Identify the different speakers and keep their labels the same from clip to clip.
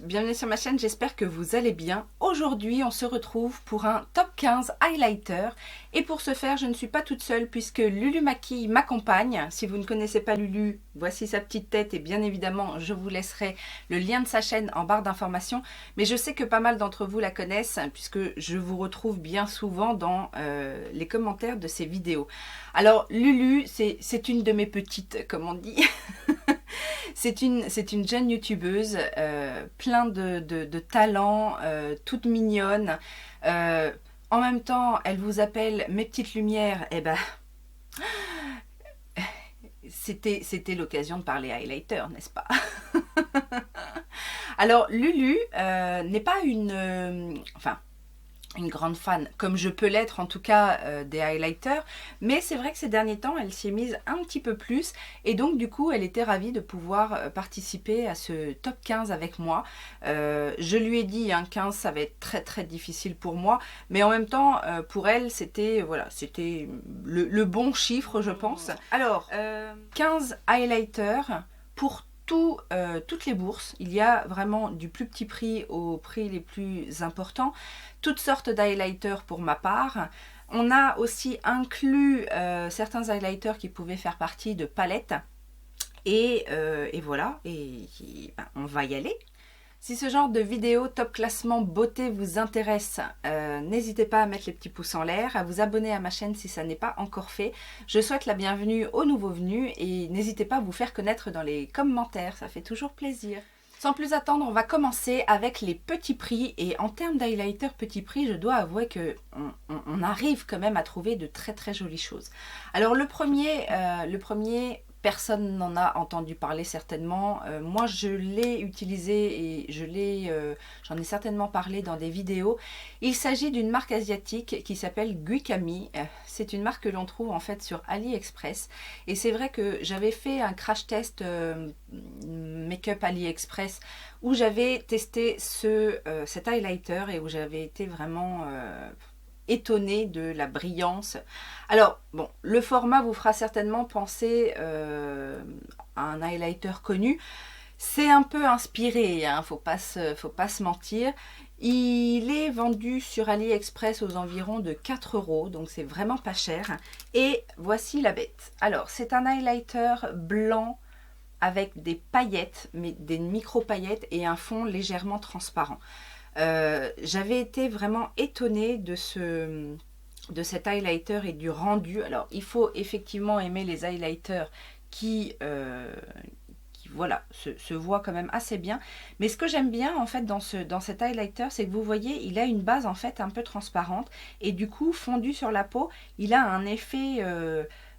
Speaker 1: bienvenue sur ma chaîne, j'espère que vous allez bien. Aujourd'hui, on se retrouve pour un top 15 highlighter. Et pour ce faire, je ne suis pas toute seule puisque Lulu Maquille m'accompagne. Si vous ne connaissez pas Lulu, voici sa petite tête et bien évidemment, je vous laisserai le lien de sa chaîne en barre d'informations. Mais je sais que pas mal d'entre vous la connaissent puisque je vous retrouve bien souvent dans les commentaires de ses vidéos. Alors Lulu, c'est une de mes petites, comme on dit. C'est une jeune youtubeuse, plein de talent, toute mignonne. En même temps, elle vous appelle mes petites lumières. Eh ben, c'était l'occasion de parler highlighter, n'est-ce pas? Alors, Lulu n'est pas une grande fan, comme je peux l'être en tout cas des highlighters, mais c'est vrai que ces derniers temps elle s'y est mise un petit peu plus et donc du coup elle était ravie de pouvoir participer à ce top 15 avec moi. Je lui ai dit 15 ça va être très difficile pour moi, mais en même temps pour elle c'était voilà, c'était le bon chiffre je pense. Alors 15 highlighters pour toutes les bourses. Il y a vraiment du plus petit prix aux prix les plus importants. Toutes sortes d'highlighters pour ma part. On a aussi inclus certains highlighters qui pouvaient faire partie de palettes. Et voilà, ben, on va y aller. Si ce genre de vidéo top classement beauté vous intéresse, n'hésitez pas à mettre les petits pouces en l'air, à vous abonner à ma chaîne si ça n'est pas encore fait. Je souhaite la bienvenue aux nouveaux venus et n'hésitez pas à vous faire connaître dans les commentaires, ça fait toujours plaisir. Sans plus attendre, on va commencer avec les petits prix et en termes d'highlighter petit prix, je dois avouer que on arrive quand même à trouver de très jolies choses. Alors le premier personne n'en a entendu parler certainement. Moi, je l'ai utilisé et j'en ai certainement parlé dans des vidéos. Il s'agit d'une marque asiatique qui s'appelle Guikami. C'est une marque que l'on trouve en fait sur AliExpress. Et c'est vrai que j'avais fait un crash test make-up AliExpress où j'avais testé cet highlighter et où j'avais été vraiment étonnée de la brillance. Alors bon, le format vous fera certainement penser à un highlighter connu. C'est un peu inspiré, hein, faut pas se mentir. Il est vendu sur AliExpress aux environs de 4 €, donc c'est vraiment pas cher. Et voici la bête. Alors c'est un highlighter blanc avec des paillettes, mais des micro paillettes et un fond légèrement transparent. J'avais été vraiment étonnée de cet highlighter et du rendu. Alors il faut effectivement aimer les highlighters qui voilà, se voient quand même assez bien. Mais ce que j'aime bien en fait dans cet highlighter, c'est que vous voyez, il a une base en fait un peu transparente et du coup fondu sur la peau, il a un effet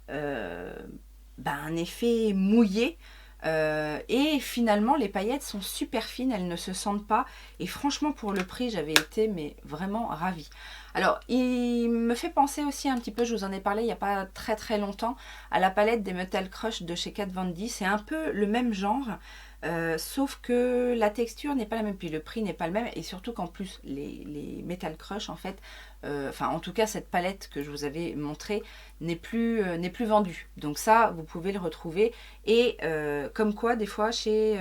Speaker 1: un effet mouillé. Et finalement les paillettes sont super fines, elles ne se sentent pas et franchement pour le prix j'avais été mais vraiment ravie. Alors il me fait penser aussi un petit peu, je vous en ai parlé il n'y a pas très longtemps, à la palette des Metal Crush de chez Kat Von D. C'est un peu le même genre, sauf que la texture n'est pas la même, puis le prix n'est pas le même et surtout qu'en plus les Metal Crush en fait, en tout cas cette palette que je vous avais montrée n'est plus vendue. Donc ça vous pouvez le retrouver et comme quoi des fois chez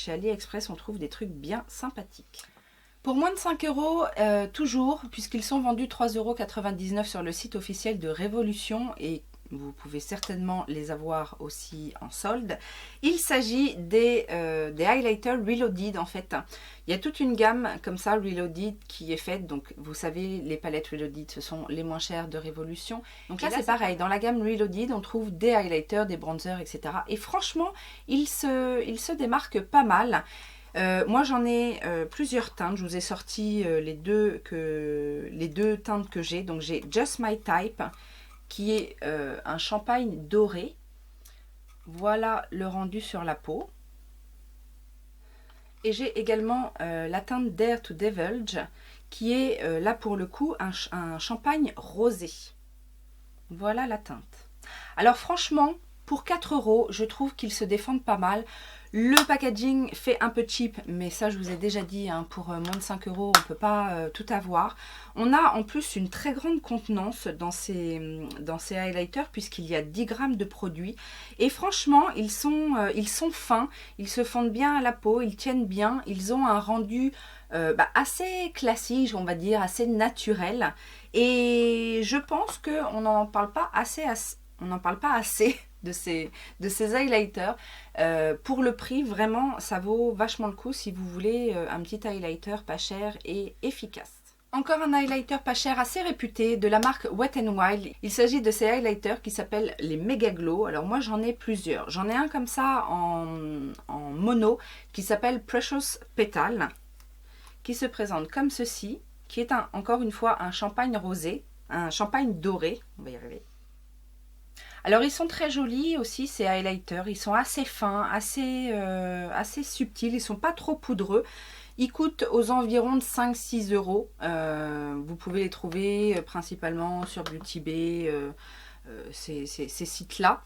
Speaker 1: AliExpress on trouve des trucs bien sympathiques. Pour moins de 5 €, toujours, puisqu'ils sont vendus 3,99 € sur le site officiel de Révolution et vous pouvez certainement les avoir aussi en solde. Il s'agit des highlighters Reloaded en fait. Il y a toute une gamme comme ça Reloaded qui est faite. Donc vous savez, les palettes Reloaded ce sont les moins chères de Révolution. Donc là c'est pareil, dans la gamme Reloaded on trouve des highlighters, des bronzers, etc. Et franchement ils se démarquent pas mal. Moi j'en ai plusieurs teintes, je vous ai sorti les deux teintes que j'ai. Donc j'ai Just My Type qui est un champagne doré. Voilà le rendu sur la peau. Et j'ai également la teinte Dare to Divulge qui est là pour le coup un champagne rosé. Voilà la teinte. Alors franchement, Pour 4 €, je trouve qu'ils se défendent pas mal. Le packaging fait un peu cheap, mais ça je vous ai déjà dit, hein, pour moins de 5 €, on ne peut pas tout avoir. On a en plus une très grande contenance dans ces highlighters, puisqu'il y a 10 grammes de produit. Et franchement, ils sont fins, ils se fondent bien à la peau, ils tiennent bien, ils ont un rendu assez classique, on va dire, assez naturel. Et je pense qu'on n'en parle pas assez, de ces highlighters. Pour le prix, vraiment, ça vaut vachement le coup si vous voulez un petit highlighter pas cher et efficace. Encore un highlighter pas cher assez réputé de la marque Wet n Wild. Il s'agit de ces highlighters qui s'appellent les Mega Glow. Alors moi j'en ai plusieurs. J'en ai un comme ça en mono qui s'appelle Precious Petal, qui se présente comme ceci, qui est encore une fois un champagne rosé, un champagne doré, on va y arriver. Alors ils sont très jolis aussi ces highlighters, ils sont assez fins, assez subtils, ils sont pas trop poudreux. Ils coûtent aux environs de 5-6 €. Vous pouvez les trouver principalement sur Beauty Bay, ces sites-là.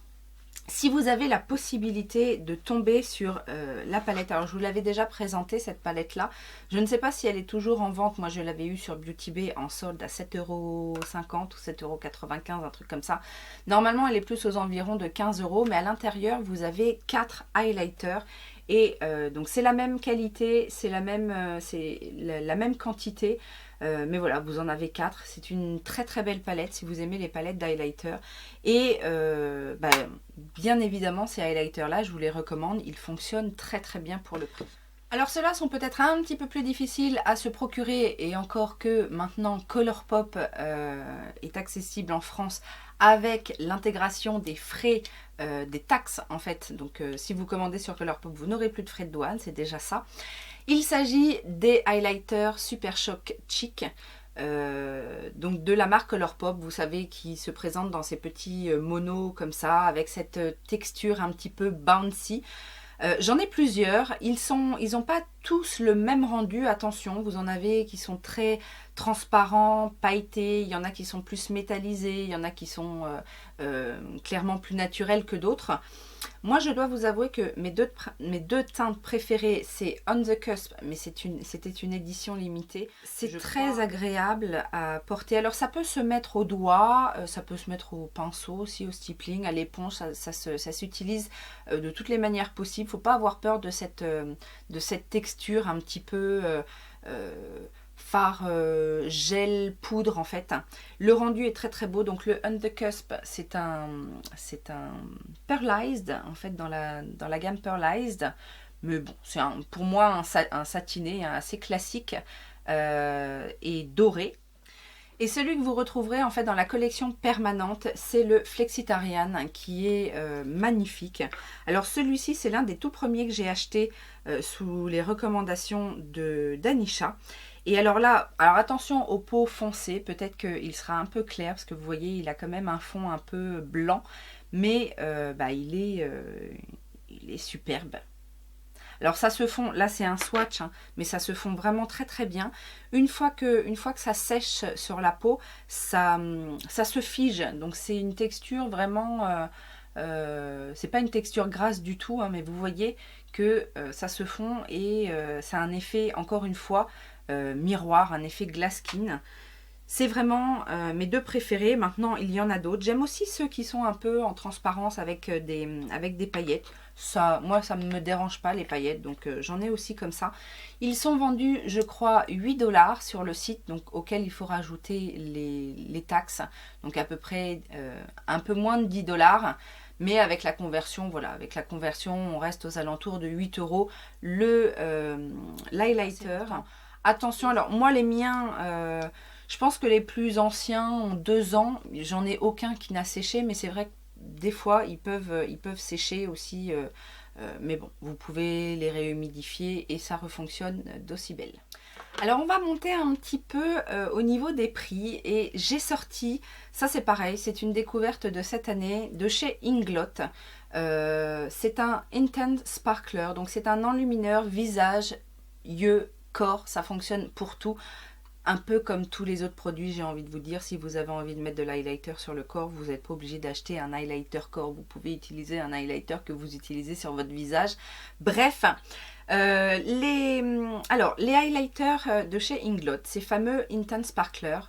Speaker 1: Si vous avez la possibilité de tomber sur la palette, alors je vous l'avais déjà présenté cette palette là, je ne sais pas si elle est toujours en vente, moi je l'avais eu sur Beauty Bay en solde à 7,50 € ou 7,95 €, un truc comme ça. Normalement elle est plus aux environs de 15 €, mais à l'intérieur vous avez 4 highlighters. Et donc c'est la même qualité, c'est la même quantité, mais voilà, vous en avez 4. C'est une très très belle palette si vous aimez les palettes d'highlighter. Et bien évidemment ces highlighters là, je vous les recommande, ils fonctionnent très très bien pour le prix. Alors ceux-là sont peut-être un petit peu plus difficiles à se procurer, et encore que maintenant Colourpop est accessible en France avec l'intégration des frais, des taxes en fait. Donc si vous commandez sur Colourpop, vous n'aurez plus de frais de douane, c'est déjà ça. Il s'agit des highlighters Super Shock Chic. Donc de la marque Colourpop, vous savez, qui se présente dans ces petits monos comme ça, avec cette texture un petit peu bouncy. J'en ai plusieurs, ils n'ont pas tous le même rendu, attention, vous en avez qui sont très transparents, pailletés, il y en a qui sont plus métallisés, il y en a qui sont clairement plus naturels que d'autres. Moi je dois vous avouer que mes deux teintes préférées, c'est On the Cusp, mais c'était une édition limitée. C'est très agréable à porter. Alors ça peut se mettre au doigt, ça peut se mettre au pinceau aussi, au stippling, à l'éponge, ça s'utilise de toutes les manières possibles. Faut pas avoir peur de cette texture un petit peu fard gel poudre en fait. Le rendu est très très beau. Donc le On the Cusp, c'est un pearlized en fait, dans la gamme pearlized, mais bon, c'est pour moi un satiné assez classique et doré. Et celui que vous retrouverez en fait dans la collection permanente, c'est le Flexitarian, qui est magnifique. Alors celui-ci, c'est l'un des tout premiers que j'ai acheté sous les recommandations d'Anisha. Et alors là, attention aux peaux foncées, peut-être qu'il sera un peu clair, parce que vous voyez, il a quand même un fond un peu blanc, mais il est superbe. Alors ça se fond, là c'est un swatch, hein, mais ça se fond vraiment très très bien. Une fois que ça sèche sur la peau, ça se fige. Donc c'est une texture vraiment, c'est pas une texture grasse du tout, hein, mais vous voyez que ça se fond et ça a un effet, encore une fois, miroir, un effet glass skin. C'est vraiment mes deux préférés. Maintenant, il y en a d'autres. J'aime aussi ceux qui sont un peu en transparence avec des paillettes. Ça, moi, ça ne me dérange pas les paillettes, donc j'en ai aussi comme ça. Ils sont vendus, je crois, 8 $ sur le site, donc auquel il faut rajouter les taxes. Donc à peu près un peu moins de 10 $. Mais avec la conversion, voilà, avec la conversion, on reste aux alentours de 8 € l'highlighter. Attention, alors moi les miens, je pense que les plus anciens ont 2 ans. J'en ai aucun qui n'a séché, mais c'est vrai que des fois ils peuvent sécher aussi. Mais bon, vous pouvez les réhumidifier et ça refonctionne d'aussi belle. Alors on va monter un petit peu au niveau des prix, et j'ai sorti, ça c'est pareil, c'est une découverte de cette année de chez Inglot. C'est un Intense Sparkler, donc c'est un enlumineur visage, yeux, corps, ça fonctionne pour tout. Un peu comme tous les autres produits, j'ai envie de vous dire, si vous avez envie de mettre de l'highlighter sur le corps, vous n'êtes pas obligé d'acheter un highlighter corps. Vous pouvez utiliser un highlighter que vous utilisez sur votre visage. Bref, les highlighters de chez Inglot, ces fameux Intense Sparkler.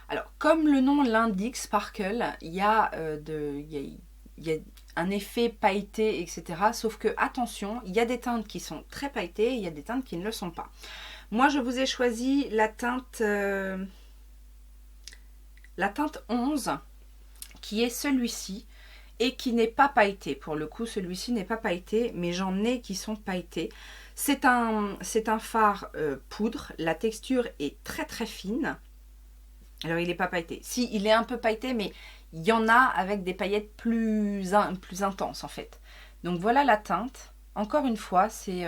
Speaker 1: Alors, comme le nom l'indique, Sparkle, il y a un effet pailleté, etc. Sauf que, attention, il y a des teintes qui sont très pailletées et il y a des teintes qui ne le sont pas. Moi, je vous ai choisi la teinte 11, qui est celui-ci, et qui n'est pas pailleté. Pour le coup, celui-ci n'est pas pailleté, mais j'en ai qui sont pailletés. C'est un fard poudre. La texture est très très fine. Alors, il n'est pas pailleté. Si, il est un peu pailleté, mais il y en a avec des paillettes plus intenses, en fait. Donc, voilà la teinte. Encore une fois, c'est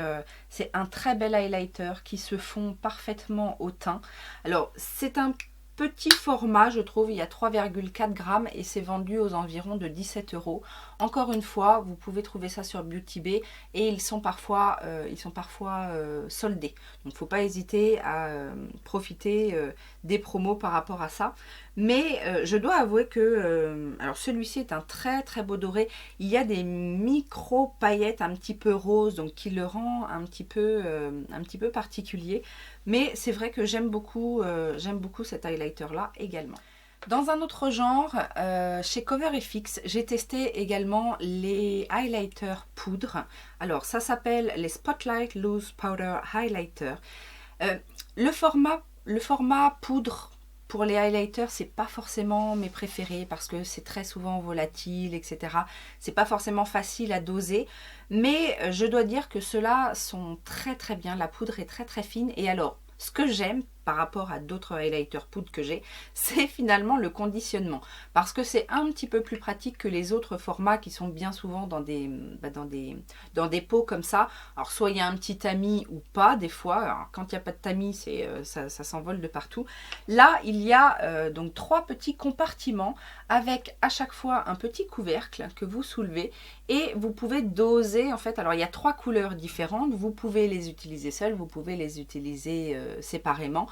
Speaker 1: un très bel highlighter qui se fond parfaitement au teint. Alors, c'est un petit format, je trouve. Il y a 3,4 grammes et c'est vendu aux environs de 17 €. Encore une fois, vous pouvez trouver ça sur Beauty Bay et ils sont parfois soldés. Donc, il ne faut pas hésiter à profiter des promos par rapport à ça. Mais je dois avouer que alors celui-ci est un très très beau doré. Il y a des micro paillettes un petit peu roses, donc qui le rend un petit peu particulier. Mais c'est vrai que j'aime beaucoup cet highlighter là également. Dans un autre genre, chez CoverFX, j'ai testé également les highlighters poudre. Alors ça s'appelle les Spotlight Loose Powder Highlighter. Le format poudre pour les highlighters, c'est pas forcément mes préférés parce que c'est très souvent volatile, etc. C'est pas forcément facile à doser, mais je dois dire que ceux-là sont très très bien. La poudre est très très fine. Et alors, ce que j'aime par rapport à d'autres highlighters poudre que j'ai, c'est finalement le conditionnement. Parce que c'est un petit peu plus pratique que les autres formats qui sont bien souvent dans des pots comme ça. Alors soit il y a un petit tamis ou pas des fois. Alors, quand il n'y a pas de tamis, ça s'envole de partout. Là, il y a donc 3 petits compartiments avec à chaque fois un petit couvercle que vous soulevez et vous pouvez doser en fait. Alors il y a 3 couleurs différentes. Vous pouvez les utiliser seules, vous pouvez les utiliser séparément.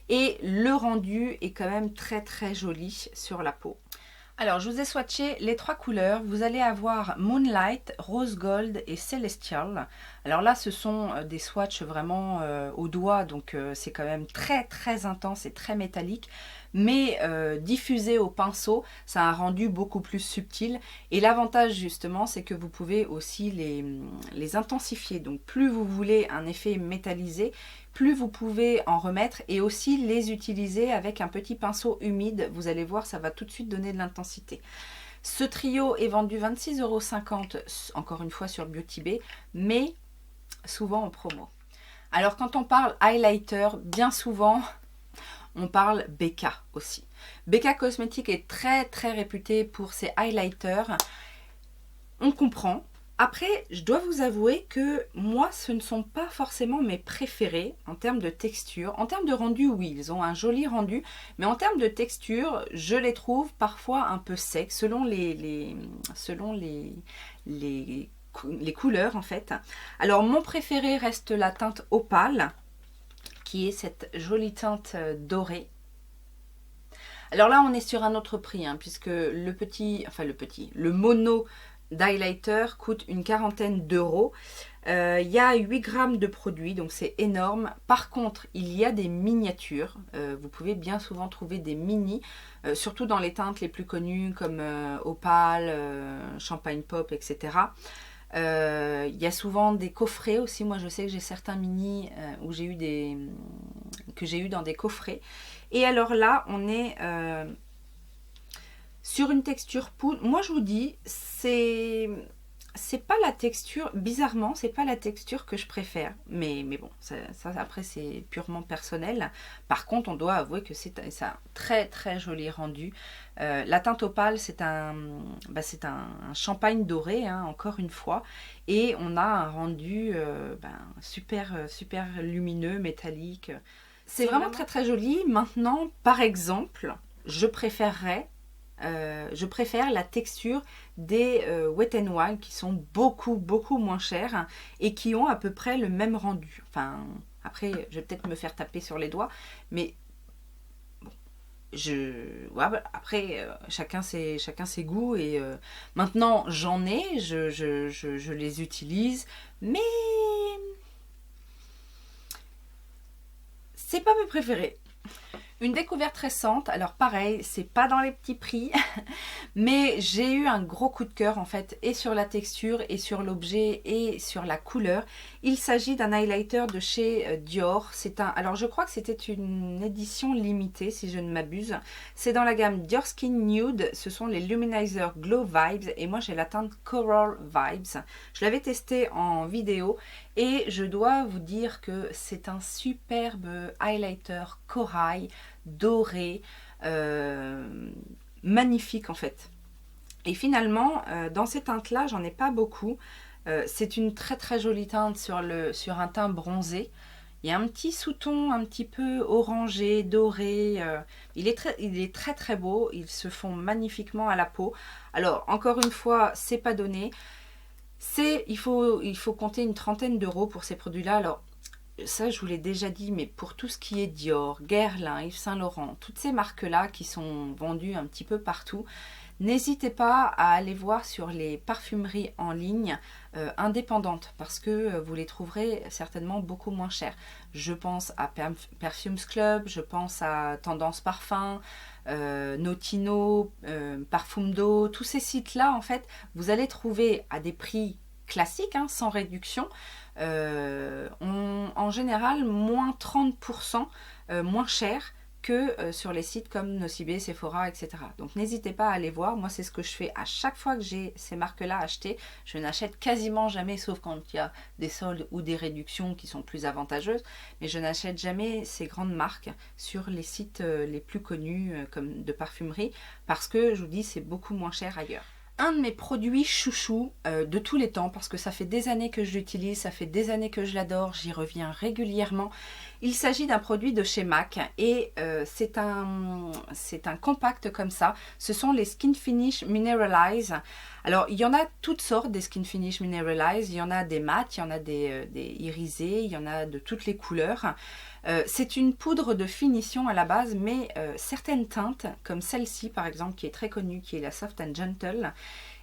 Speaker 1: Et le rendu est quand même très très joli sur la peau. Alors je vous ai swatché les 3 couleurs. Vous allez avoir Moonlight, Rose Gold et Celestial. Alors là ce sont des swatchs vraiment au doigt, donc c'est quand même très très intense et très métallique. Mais diffusé au pinceau, ça a un rendu beaucoup plus subtil. Et l'avantage justement, c'est que vous pouvez aussi les intensifier. Donc plus vous voulez un effet métallisé, plus vous pouvez en remettre et aussi les utiliser avec un petit pinceau humide. Vous allez voir, ça va tout de suite donner de l'intensité. Ce trio est vendu 26,50 €, encore une fois sur Beauty Bay, mais souvent en promo. Alors quand on parle highlighter, bien souvent, on parle BK aussi. BK Cosmetics est très très réputé pour ses highlighters. On comprend. Après, je dois vous avouer que moi, ce ne sont pas forcément mes préférés en termes de texture. En termes de rendu, oui, ils ont un joli rendu. Mais en termes de texture, je les trouve parfois un peu secs selon les couleurs en fait. Alors, mon préféré reste la teinte Opale, qui est cette jolie teinte dorée. Alors là, on est sur un autre prix, hein, puisque le mono d'highlighter coûte une quarantaine d'euros. Il y a 8 grammes de produit, donc c'est énorme. Par contre, il y a des miniatures. Vous pouvez bien souvent trouver des mini, surtout dans les teintes les plus connues comme Opale, Champagne Pop, etc. Il y a souvent des coffrets aussi. Moi, je sais que j'ai certains mini que j'ai eu dans des coffrets. Et alors là, on est sur une texture poudre. Moi, je vous dis, c'est pas la texture, bizarrement, c'est pas la texture que je préfère. Mais bon, ça après, c'est purement personnel. Par contre, on doit avouer que c'est un très très joli rendu. La teinte Opale, c'est un champagne doré, hein, encore une fois. Et on a un rendu super lumineux, métallique. C'est vraiment très très joli. Maintenant, par exemple, je préfère la texture des Wet n Wild qui sont beaucoup moins chers et qui ont à peu près le même rendu. Enfin, après, je vais peut-être me faire taper sur les doigts, mais Ouais, voilà. Après, chacun ses goûts. Et maintenant, j'en ai, je les utilise. Mais c'est pas mes préférés. Une découverte récente, alors pareil, c'est pas dans les petits prix, mais j'ai eu un gros coup de cœur en fait, et sur la texture, et sur l'objet, et sur la couleur. Il s'agit d'un highlighter de chez Dior. Alors je crois que c'était une édition limitée, si je ne m'abuse. C'est dans la gamme Dior Skin Nude, ce sont les Luminizer Glow Vibes, et moi j'ai la teinte Coral Vibes. Je l'avais testé en vidéo, et je dois vous dire que c'est un superbe highlighter corail, doré, magnifique en fait. Et finalement, dans ces teintes-là, j'en ai pas beaucoup. C'est une très très jolie teinte sur un teint bronzé. Il y a un petit sous-ton un petit peu orangé, doré. Il est très très beau. Ils se font magnifiquement à la peau. Alors, encore une fois, c'est pas donné. Il faut compter une trentaine d'euros pour ces produits-là. Alors, ça, je vous l'ai déjà dit, mais pour tout ce qui est Dior, Guerlain, Yves Saint Laurent, toutes ces marques-là qui sont vendues un petit peu partout, n'hésitez pas à aller voir sur les parfumeries en ligne indépendantes parce que vous les trouverez certainement beaucoup moins chères. Je pense à Perfumes Club, je pense à Tendance Parfum, Notino, Parfumdo, tous ces sites-là, en fait, vous allez trouver à des prix classiques, hein, sans réduction, en général moins 30% moins cher que sur les sites comme Nocibé, Sephora, etc. Donc n'hésitez pas à aller voir. Moi, c'est ce que je fais à chaque fois que j'ai ces marques-là achetées. Je n'achète quasiment jamais, sauf quand il y a des soldes ou des réductions qui sont plus avantageuses. Mais je n'achète jamais ces grandes marques sur les sites les plus connus comme de parfumerie parce que, je vous dis, c'est beaucoup moins cher ailleurs. Un de mes produits chouchous de tous les temps, parce que ça fait des années que je l'utilise, ça fait des années que je l'adore, j'y reviens régulièrement. Il s'agit d'un produit de chez MAC et c'est un compact comme ça. Ce sont les Skin Finish Mineralize. Alors, il y en a toutes sortes des Skin Finish Mineralize. Il y en a des mat, il y en a des irisés, il y en a de toutes les couleurs. C'est une poudre de finition à la base, mais certaines teintes, comme celle-ci par exemple, qui est très connue, qui est la Soft and Gentle,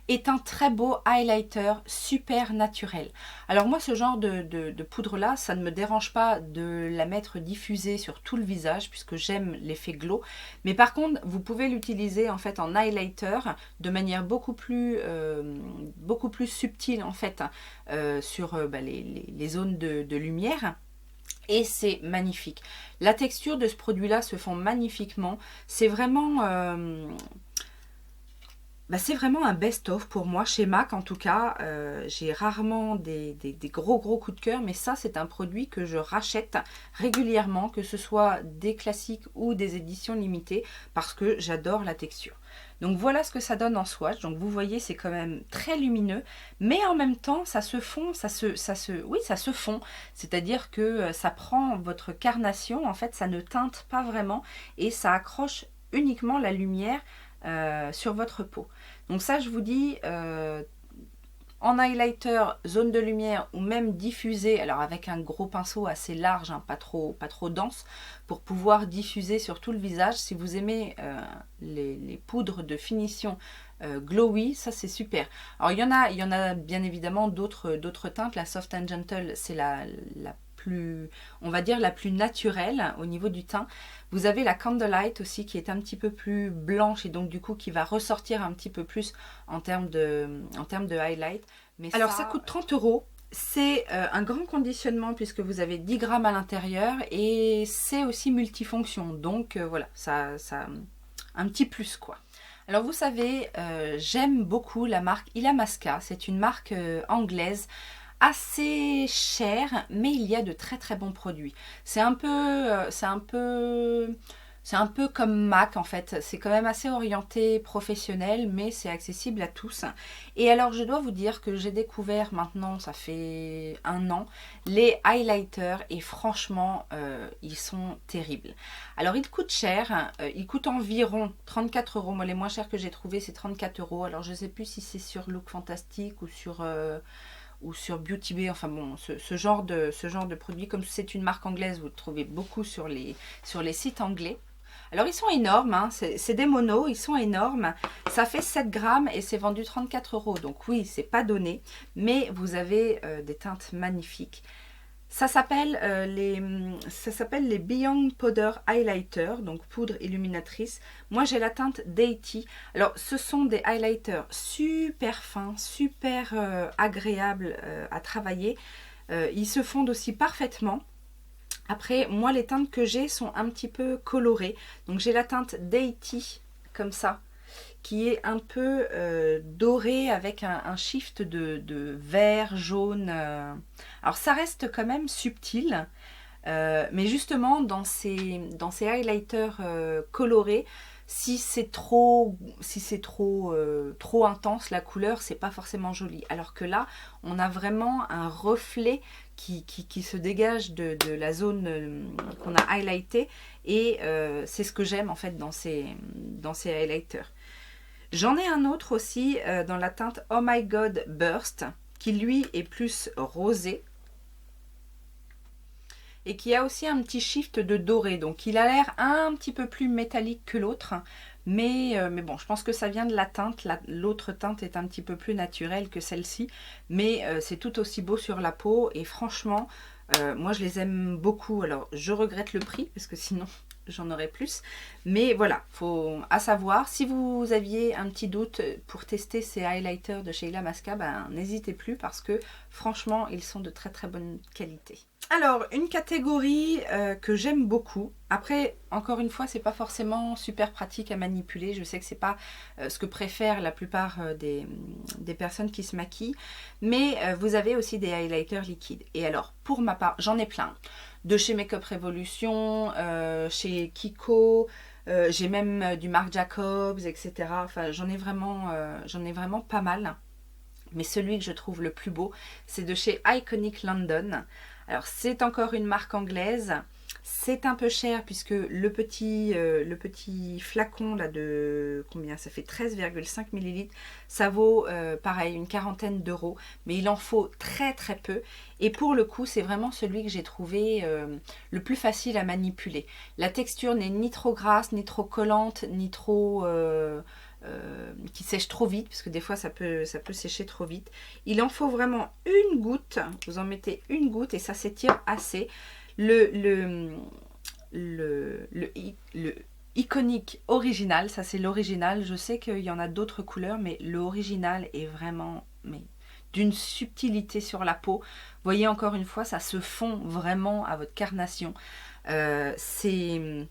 Speaker 1: est un très beau highlighter super naturel. Alors moi, ce genre de poudre-là, ça ne me dérange pas de la mettre diffusée sur tout le visage, puisque j'aime l'effet glow. Mais par contre, vous pouvez l'utiliser en fait en highlighter de manière beaucoup plus subtile en fait, sur les zones de lumière. Et c'est magnifique. La texture de ce produit-là se fond magnifiquement. C'est vraiment c'est vraiment un best-of pour moi, chez MAC en tout cas. J'ai rarement des gros coups de cœur, mais ça c'est un produit que je rachète régulièrement, que ce soit des classiques ou des éditions limitées, parce que j'adore la texture. Donc voilà ce que ça donne en swatch. Donc vous voyez, c'est quand même très lumineux, mais en même temps ça se fond, ça se fond. C'est-à-dire que ça prend votre carnation, en fait ça ne teinte pas vraiment et ça accroche uniquement la lumière sur votre peau. Donc ça, je vous dis, en highlighter, zone de lumière ou même diffusé, alors avec un gros pinceau assez large, hein, pas trop dense, pour pouvoir diffuser sur tout le visage. Si vous aimez les poudres de finition glowy, ça c'est super. Alors il y en a bien évidemment d'autres teintes. La Soft and Gentle, c'est la plus, on va dire, la plus naturelle au niveau du teint. Vous avez la Candlelight aussi qui est un petit peu plus blanche et donc du coup qui va ressortir un petit peu plus en termes de highlight. Mais alors ça coûte 30 €. C'est un grand conditionnement puisque vous avez 10 grammes à l'intérieur et c'est aussi multifonction. Donc voilà, ça un petit plus quoi. Alors vous savez, j'aime beaucoup la marque Illamasqua. C'est une marque anglaise, assez cher, mais il y a de très très bons produits. C'est un peu comme MAC en fait. C'est quand même assez orienté professionnel, mais c'est accessible à tous. Et alors je dois vous dire que j'ai découvert maintenant, ça fait 1 an, les highlighters et franchement ils sont terribles. Alors ils coûtent cher, ils coûtent environ 34 €. Moi les moins chers que j'ai trouvé c'est 34 €. Alors je ne sais plus si c'est sur Look Fantastic ou sur Beauty Bay, enfin bon, ce genre de produit, comme c'est une marque anglaise, vous le trouvez beaucoup sur les sites anglais. Alors ils sont énormes, hein, c'est des monos, ils sont énormes. Ça fait 7 grammes et c'est vendu 34 €. Donc oui, c'est pas donné, mais vous avez des teintes magnifiques. Ça s'appelle les Beyond Powder Highlighter, donc poudre illuminatrice. Moi j'ai la teinte Deity. Alors ce sont des highlighters super fins, super agréables à travailler. Ils se fondent aussi parfaitement. Après, moi les teintes que j'ai sont un petit peu colorées. Donc j'ai la teinte Deity comme ça, qui est un peu doré avec un shift de vert, jaune. Alors ça reste quand même subtil, mais justement dans ces highlighters colorés, si c'est trop trop intense la couleur, c'est pas forcément joli. Alors que là, on a vraiment un reflet qui se dégage de la zone qu'on a highlightée, et c'est ce que j'aime en fait dans ces highlighters. J'en ai un autre aussi dans la teinte Oh My God Burst, qui lui est plus rosé et qui a aussi un petit shift de doré. Donc il a l'air un petit peu plus métallique que l'autre, mais bon, je pense que ça vient de la teinte. L'autre teinte est un petit peu plus naturelle que celle-ci, mais c'est tout aussi beau sur la peau, et franchement, moi je les aime beaucoup. Alors je regrette le prix parce que sinon j'en aurais plus, mais voilà, faut à savoir, si vous aviez un petit doute pour tester ces highlighters de chez Illamasqua, ben n'hésitez plus, parce que franchement ils sont de très très bonne qualité. Alors, une catégorie que j'aime beaucoup. Après, encore une fois, c'est pas forcément super pratique à manipuler. Je sais que c'est pas ce que préfèrent la plupart des personnes qui se maquillent. Mais vous avez aussi des highlighters liquides. Et alors, pour ma part, j'en ai plein. De chez Makeup Revolution, chez Kiko, j'ai même du Marc Jacobs, etc. Enfin, j'en ai vraiment pas mal. Mais celui que je trouve le plus beau, c'est de chez Iconic London. Alors c'est encore une marque anglaise, c'est un peu cher puisque le petit flacon là de combien, ça fait 13,5 ml, ça vaut pareil une quarantaine d'euros, mais il en faut très très peu, et pour le coup c'est vraiment celui que j'ai trouvé le plus facile à manipuler. La texture n'est ni trop grasse, ni trop collante, ni trop... qui sèche trop vite, parce que des fois ça peut sécher trop vite. Il en faut vraiment une goutte, vous en mettez une goutte et ça s'étire assez. Le iconique original, ça c'est l'original, je sais qu'il y en a d'autres couleurs, mais le original est vraiment d'une subtilité sur la peau. Vous voyez, encore une fois, ça se fond vraiment à votre carnation. C'est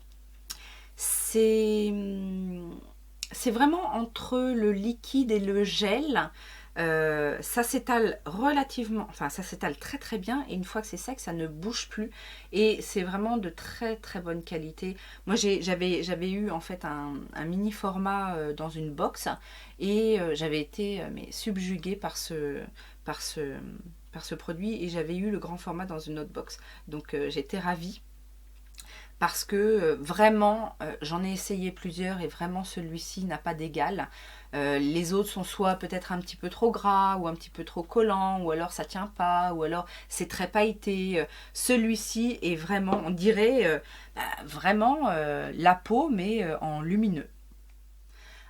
Speaker 1: vraiment entre le liquide et le gel. Ça s'étale relativement, enfin ça s'étale très très bien, et une fois que c'est sec, ça ne bouge plus, et c'est vraiment de très très bonne qualité. Moi j'avais eu en fait un mini format dans une box, et j'avais été subjuguée par ce produit, et j'avais eu le grand format dans une autre box, donc j'étais ravie. Parce que vraiment, j'en ai essayé plusieurs, et vraiment celui-ci n'a pas d'égal. Les autres sont soit peut-être un petit peu trop gras, ou un petit peu trop collants, ou alors ça tient pas, ou alors c'est très pailleté. Celui-ci est vraiment, on dirait vraiment la peau, mais en lumineux.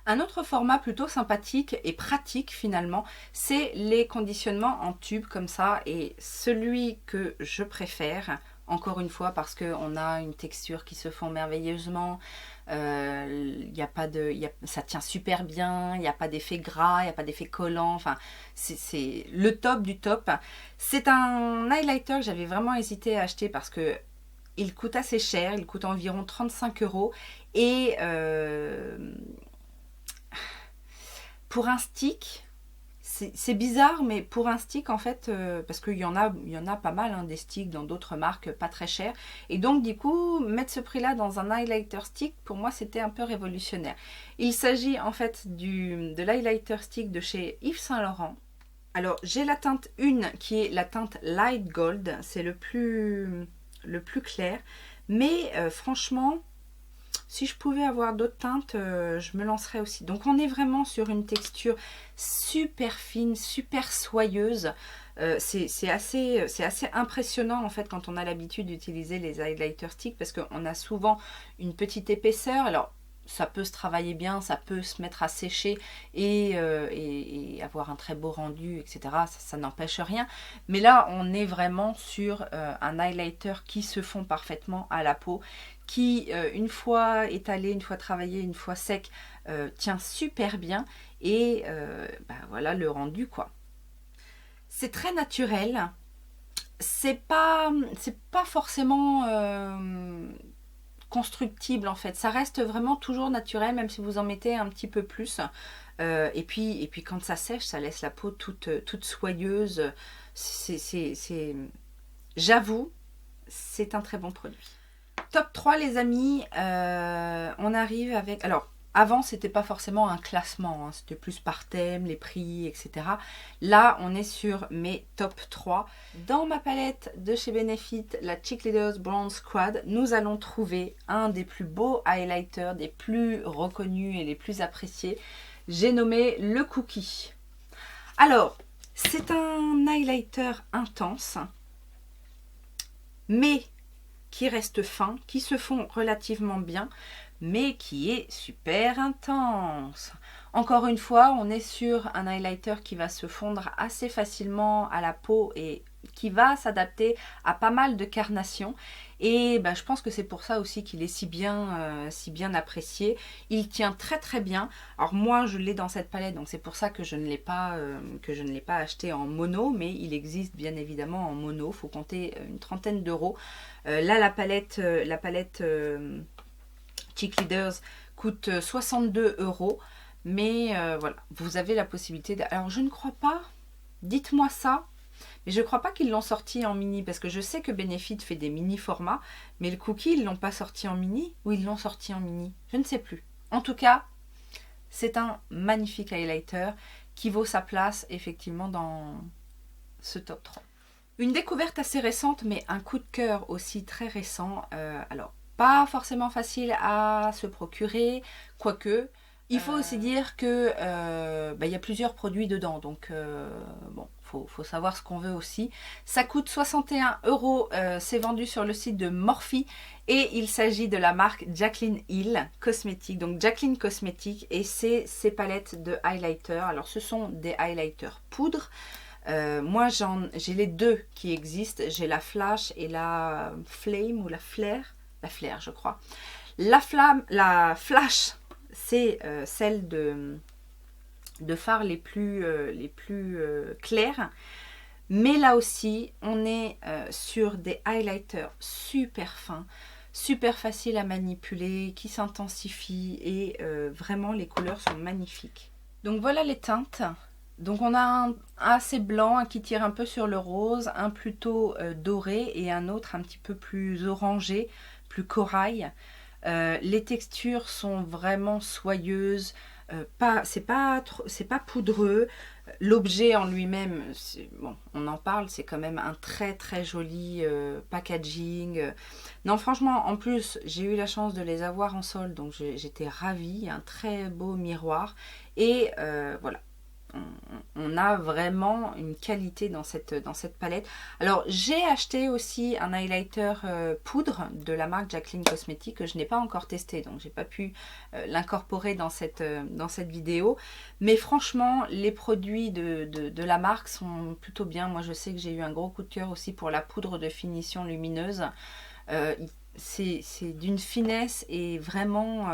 Speaker 1: Un autre format plutôt sympathique et pratique finalement, c'est les conditionnements en tube comme ça, et celui que je préfère, encore une fois, parce qu'on a une texture qui se fond merveilleusement, ça tient super bien, il n'y a pas d'effet gras, il n'y a pas d'effet collant, enfin c'est le top du top. C'est un highlighter que j'avais vraiment hésité à acheter parce que il coûte assez cher, il coûte environ 35 €, et pour un stick, c'est bizarre, mais pour un stick en fait, parce qu'il y en a pas mal, hein, des sticks dans d'autres marques pas très chers, et donc du coup mettre ce prix là dans un highlighter stick, pour moi c'était un peu révolutionnaire. Il s'agit en fait de l'highlighter stick de chez Yves Saint Laurent. Alors j'ai la teinte 1 qui est la teinte Light Gold, c'est le plus clair, mais franchement, si je pouvais avoir d'autres teintes, je me lancerais aussi. Donc on est vraiment sur une texture super fine, super soyeuse. C'est assez impressionnant en fait quand on a l'habitude d'utiliser les highlighter sticks parce qu'on a souvent une petite épaisseur. Alors ça peut se travailler bien, ça peut se mettre à sécher et avoir un très beau rendu, etc. Ça n'empêche rien. Mais là, on est vraiment sur un highlighter qui se fond parfaitement à la peau, qui, une fois étalé, une fois travaillé, une fois sec, tient super bien. Et voilà le rendu, quoi. C'est très naturel. C'est pas forcément constructible en fait. Ça reste vraiment toujours naturel, même si vous en mettez un petit peu plus. Et puis quand ça sèche, ça laisse la peau toute soyeuse. J'avoue, c'est un très bon produit. Top 3 les amis, on arrive avec... Alors, avant, c'était pas forcément un classement, hein, c'était plus par thème, les prix, etc. Là, on est sur mes top 3. Dans ma palette de chez Benefit, la Cheek Leaders Bronze Squad, nous allons trouver un des plus beaux highlighters, des plus reconnus et les plus appréciés. J'ai nommé le Cookie. Alors, c'est un highlighter intense, mais qui reste fin, qui se fond relativement bien, mais qui est super intense. Encore une fois, on est sur un highlighter qui va se fondre assez facilement à la peau et qui va s'adapter à pas mal de carnations. Et je pense que c'est pour ça aussi qu'il est si bien apprécié. Il tient très très bien. Alors moi, je l'ai dans cette palette, donc c'est pour ça que je ne l'ai pas acheté en mono, mais il existe bien évidemment en mono. Il faut compter une trentaine d'euros. Là, la palette Cheek Leaders coûte 62 euros. Mais voilà, vous avez la possibilité de... Alors je ne crois pas, dites-moi ça, mais je ne crois pas qu'ils l'ont sorti en mini, parce que je sais que Benefit fait des mini formats, mais le Cookie, ils ne l'ont pas sorti en mini, ou ils l'ont sorti en mini, je ne sais plus. En tout cas, c'est un magnifique highlighter qui vaut sa place effectivement dans ce top 3. Une découverte assez récente, mais un coup de cœur aussi très récent. Alors, pas forcément facile à se procurer, quoique... Il faut aussi dire que il y a plusieurs produits dedans, donc bon, faut savoir ce qu'on veut aussi. Ça coûte 61 euros, c'est vendu sur le site de Morphe et il s'agit de la marque Jaclyn Hill Cosmetics, donc Jaclyn Cosmetics, et c'est ces palettes de highlighter. Alors ce sont des highlighters poudre. Moi j'ai les deux qui existent, j'ai la Flash et la Flame ou la Flare je crois. La Flash, c'est celle de fards les plus clairs. Mais là aussi, on est sur des highlighters super fins, super faciles à manipuler, qui s'intensifient et vraiment les couleurs sont magnifiques. Donc voilà les teintes. Donc on a un assez blanc, un qui tire un peu sur le rose, un plutôt doré et un autre un petit peu plus orangé, plus corail. Les textures sont vraiment soyeuses, c'est pas poudreux. L'objet en lui-même, bon, on en parle, c'est quand même un très très joli packaging. Non, franchement, en plus, j'ai eu la chance de les avoir en solde, donc j'étais ravie. Un très beau miroir et voilà. On a vraiment une qualité dans cette palette. Alors j'ai acheté aussi un highlighter poudre de la marque Jaclyn Cosmetics que je n'ai pas encore testé, donc j'ai pas pu l'incorporer dans cette vidéo. Mais franchement, les produits de la marque sont plutôt bien. Moi je sais que j'ai eu un gros coup de cœur aussi pour la poudre de finition lumineuse. C'est d'une finesse et vraiment...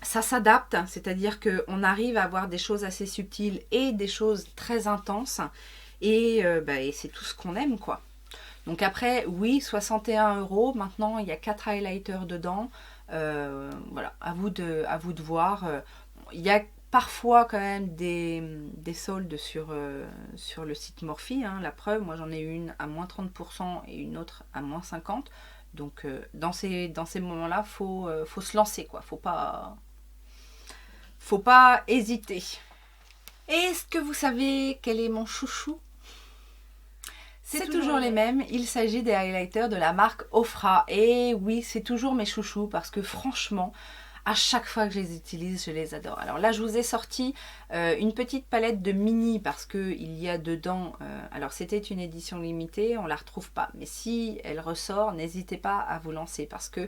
Speaker 1: ça s'adapte, c'est-à-dire qu'on arrive à avoir des choses assez subtiles et des choses très intenses. Et c'est tout ce qu'on aime, quoi. Donc après, oui, 61 euros. Maintenant, il y a 4 highlighters dedans. Voilà, à vous de voir. Il y a parfois quand même des soldes sur le site Morphe. Hein, la preuve, moi j'en ai une à moins 30% et une autre à moins 50%. Donc dans ces moments-là, faut se lancer, quoi. Faut pas hésiter. Est-ce que vous savez quel est mon chouchou? C'est toujours les mêmes. Il s'agit des highlighters de la marque Ofra. Et oui, c'est toujours mes chouchous parce que franchement, À chaque fois que je les utilise, je les adore. Alors là, je vous ai sorti une petite palette de mini parce qu'il y a dedans... alors c'était une édition limitée, on ne la retrouve pas. Mais si elle ressort, n'hésitez pas à vous lancer parce que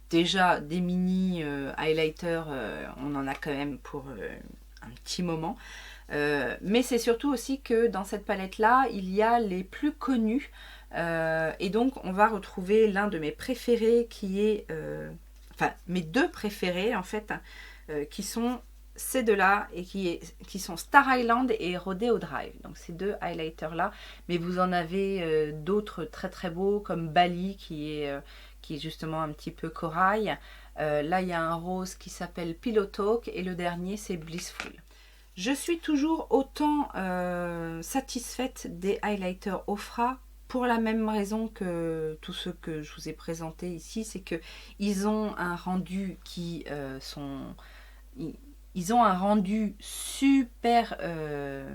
Speaker 1: déjà, des mini highlighters, on en a quand même pour un petit moment. Mais c'est surtout aussi que dans cette palette-là, il y a les plus connus. Et donc, on va retrouver l'un de mes préférés qui est... enfin, mes deux préférés, en fait, qui sont ces deux-là et qui sont Star Island et Rodeo Drive. Donc, ces deux highlighters-là. Mais vous en avez d'autres très très beaux, comme Bali, qui est justement un petit peu corail. Là, il y a un rose qui s'appelle Pillow Talk et le dernier, c'est Blissful. Je suis toujours autant satisfaite des highlighters Ofra pour la même raison que tous ceux que je vous ai présentés ici, c'est que ils ont un rendu qui ils ont un rendu super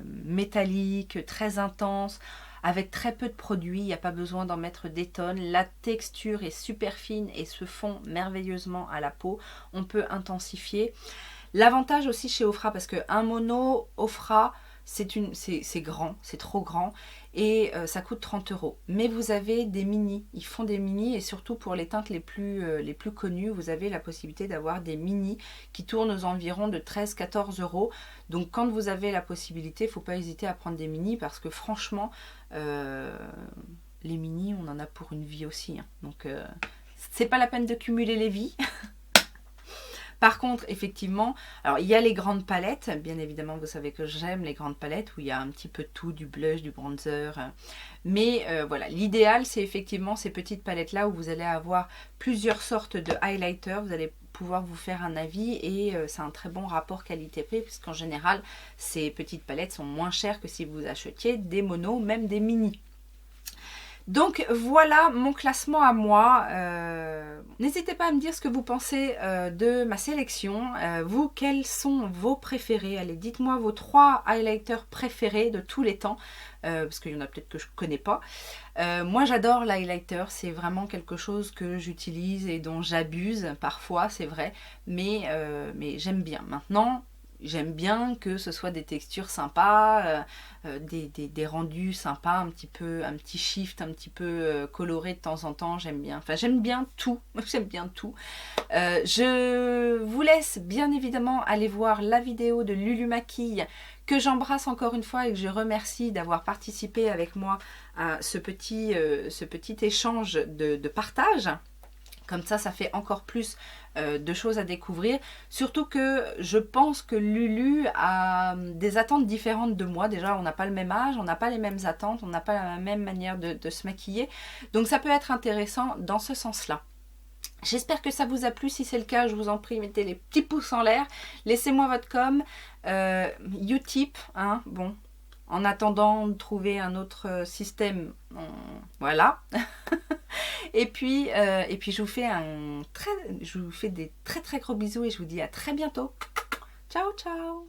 Speaker 1: métallique, très intense, avec très peu de produits, il n'y a pas besoin d'en mettre des tonnes. La texture est super fine et se fond merveilleusement à la peau. On peut intensifier. L'avantage aussi chez Ofra, parce qu'un mono Ofra, c'est grand, c'est trop grand et ça coûte 30 €. Mais vous avez des mini, ils font des mini et surtout pour les teintes les plus connues, vous avez la possibilité d'avoir des mini qui tournent aux environs de 13-14 €. Donc quand vous avez la possibilité, il ne faut pas hésiter à prendre des mini parce que franchement, les mini, on en a pour une vie aussi. Hein. Donc c'est pas la peine de cumuler les vies. Par contre, effectivement, alors il y a les grandes palettes, bien évidemment vous savez que j'aime les grandes palettes où il y a un petit peu de tout, du blush, du bronzer, mais voilà, l'idéal c'est effectivement ces petites palettes là où vous allez avoir plusieurs sortes de highlighters, vous allez pouvoir vous faire un avis et c'est un très bon rapport qualité-prix puisqu'en général ces petites palettes sont moins chères que si vous achetiez des monos, même des mini. Donc voilà mon classement à moi. N'hésitez pas à me dire ce que vous pensez de ma sélection. Vous, quels sont vos préférés? Allez, dites-moi vos 3 highlighters préférés de tous les temps. Parce qu'il y en a peut-être que je ne connais pas. Moi j'adore l'highlighter, c'est vraiment quelque chose que j'utilise et dont j'abuse parfois, c'est vrai. Mais j'aime bien. Maintenant... J'aime bien que ce soit des textures sympas, des rendus sympas, un petit shift, un petit peu coloré de temps en temps, j'aime bien. Enfin, j'aime bien tout, j'aime bien tout. Je vous laisse bien évidemment aller voir la vidéo de Lulu Maquille, que j'embrasse encore une fois et que je remercie d'avoir participé avec moi à ce petit échange de partage. Comme ça fait encore plus de choses à découvrir. Surtout que je pense que Lulu a des attentes différentes de moi. Déjà, on n'a pas le même âge, on n'a pas les mêmes attentes, on n'a pas la même manière de se maquiller. Donc ça peut être intéressant dans ce sens-là. J'espère que ça vous a plu. Si c'est le cas, je vous en prie, mettez les petits pouces en l'air. Laissez-moi votre com. Utip, hein, bon. En attendant de trouver un autre système, voilà. Et puis je vous fais des très très gros bisous et je vous dis à très bientôt. Ciao ciao.